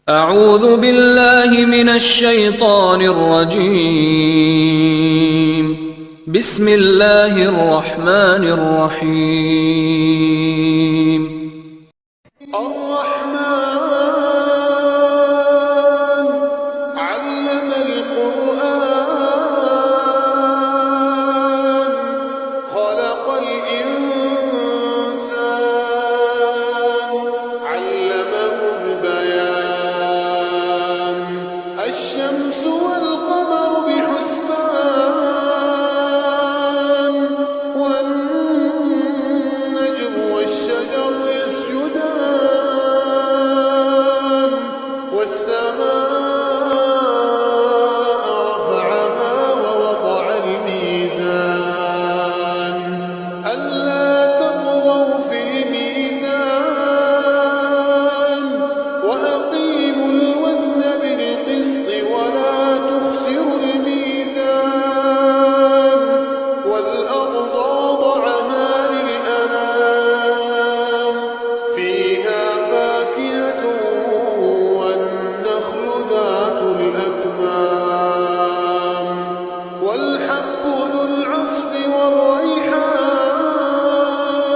أعوذ بالله من الشيطان الرجيم. بسم الله الرحمن الرحيم. الرحمن علم القرآن خلق الإنسان علمه البيان الشمس والقمر بحسبان والنجم والشجر يسجدان والسماء رفعها ووضع الميزان ألا تطغوا في الميزان وأقيموا الوزن بالقسط ولا تخسروا الميزان والأرض وضعها للأنام فيها فاكهة والنخل ذات الأكمام والحب ذو العصف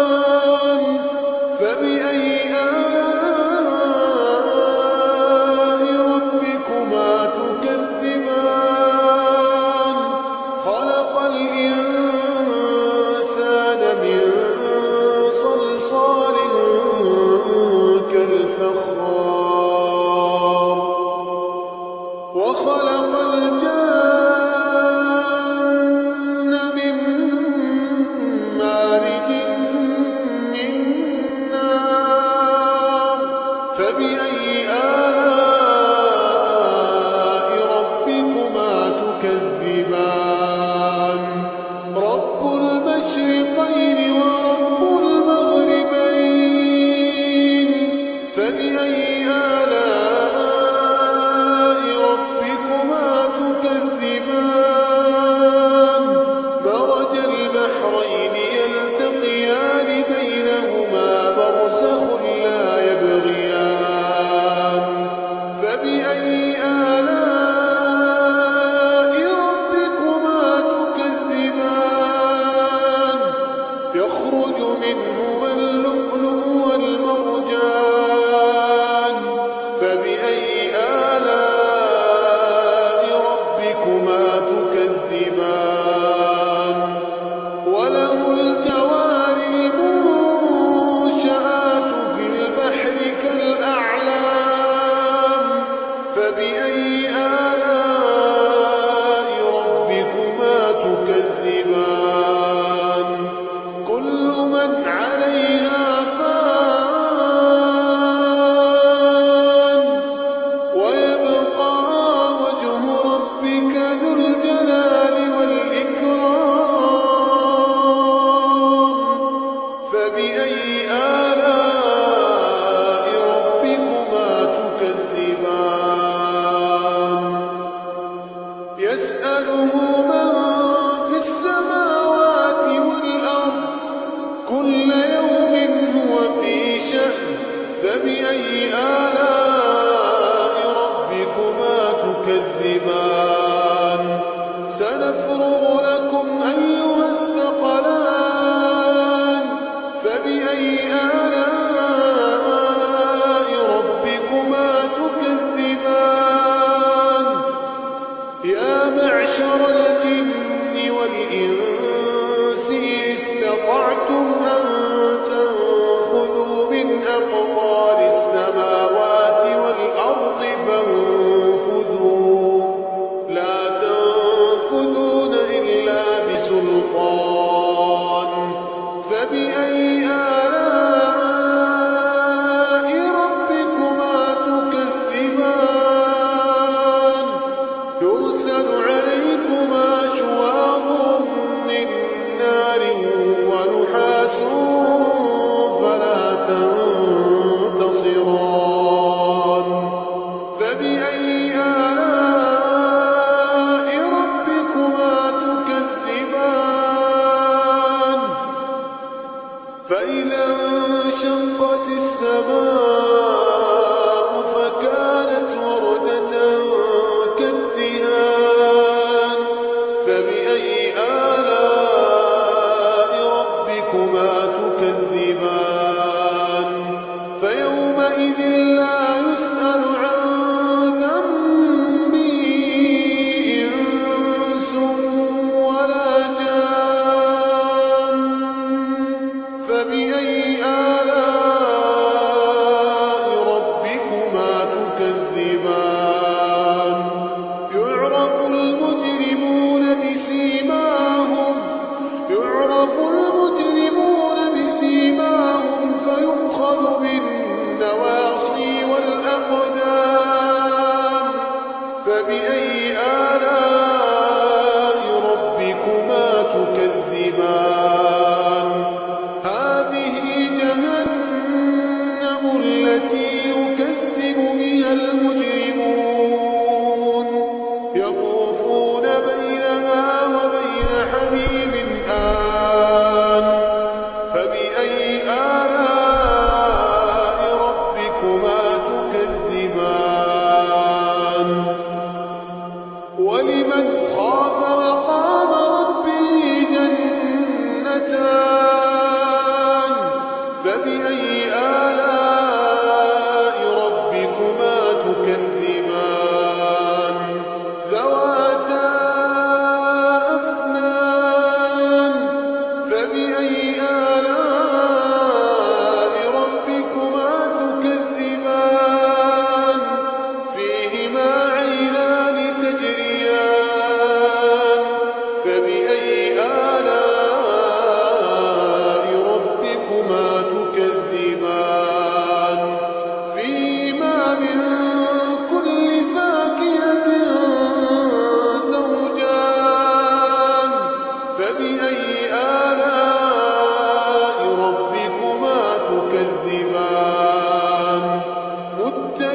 والريحان فبأي آلاء ربكما تكذبان خلق الإنسان من صلصال كالفخار وخلق الجن من مارج من نار فبأي آلاء ربكما تكذبان رب المشرقين ورب المغربين فبأي آلاء ربكما تكذبان مرج البحرين يلتقيان بينهما برزخ لا يبغيان فبأي آلاء ربكما تكذبان يخرج منهما اللؤلؤ والمرجان فبأي آلاء ربكما تكذبان وله الجوار المنشآت في البحر كالأعلام فبأي آلاء ربكما تكذبان كل من عليها فان ويبقى وجه ربك ذو الجلال والإكرام فبأي آلاء ربكما تكذبان يسأله من في السماوات والأرض كل يوم هو في شأن فبأي آلاء ربكما تكذبان سنفرغ لكم أيها الثقلان فبأي آلاء ربكما تكذبان يا معشر الجن والإنس إن استطعتم أن تنفذوا من أقطار السماوات والأرض فانفذوا لا تنفذون إلا بسلطان فبأي آلاء ربكما تكذبان يرسل عليكما شواظ من نار ونحاس فلا تنتصران فبأي آلاء ربكما تكذبان فإذا انشقت السماء فكانت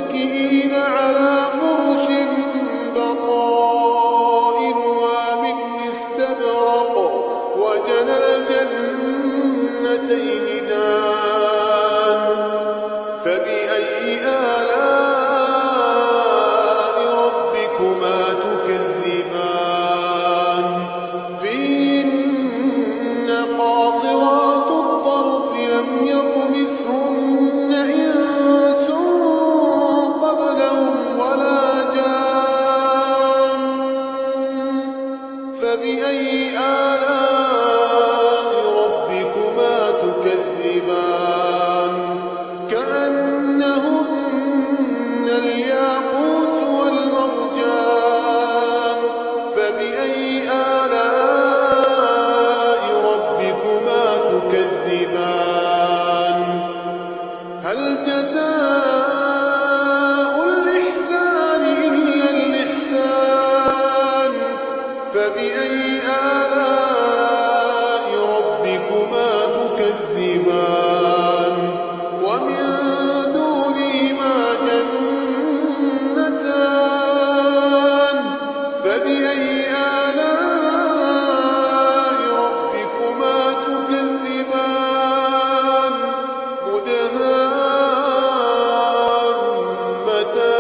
متكئين على فرش بطائنها من استبرق وجنى الجنتين دان فبأي آلاء ربكما تكذبان فيهن قاصرات الطرف لم يطمثهن إنس قبلهم ولا جان فبأي آلاء ربكما تكذبان كأنهن الياقوت والمرجان فبأي آلاء ربكما تكذبان هل جزاء الإحسان إلا الإحسان فبأي آلاء ربكما تكذبان ومن دونهما جنتان فبأي آلاء ربكما تكذبان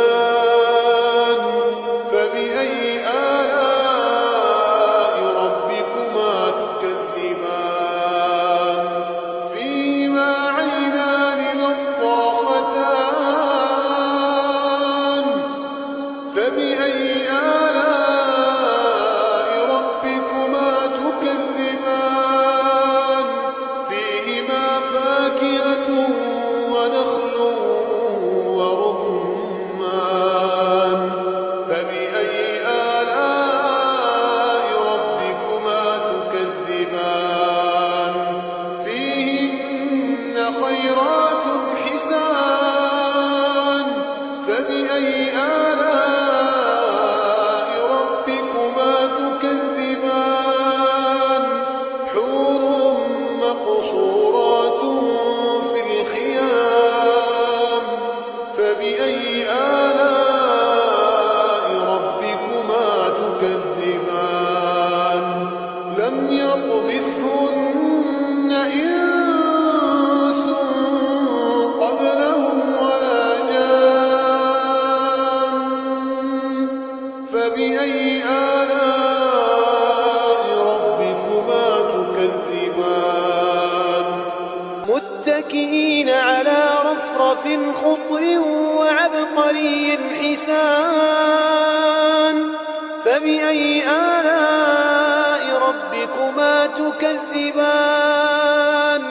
مدهامتان فبأي آلاء ربكما تكذبان فيهما عينان نضاختان فبأي آلاء ربكما تكذبان فيهما فاكهة ونخل ورمان فبأي آلاء ربكما تكذبان فيهن خيرات حسان فبأي آلاء ربكما تكذبان حور مقصورات في الخيام فبأي آلاء ربكما تكذبان لم يطمثهن إنس قبلهم ولا جان فبأي آلاء ربكما تكذبان متكئين على رفرف خضر وعبقري حسان فبأي آلاء ربكما تكذبان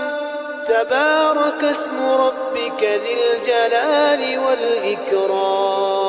تبارك اسم ربك ذي الجلال والإكرام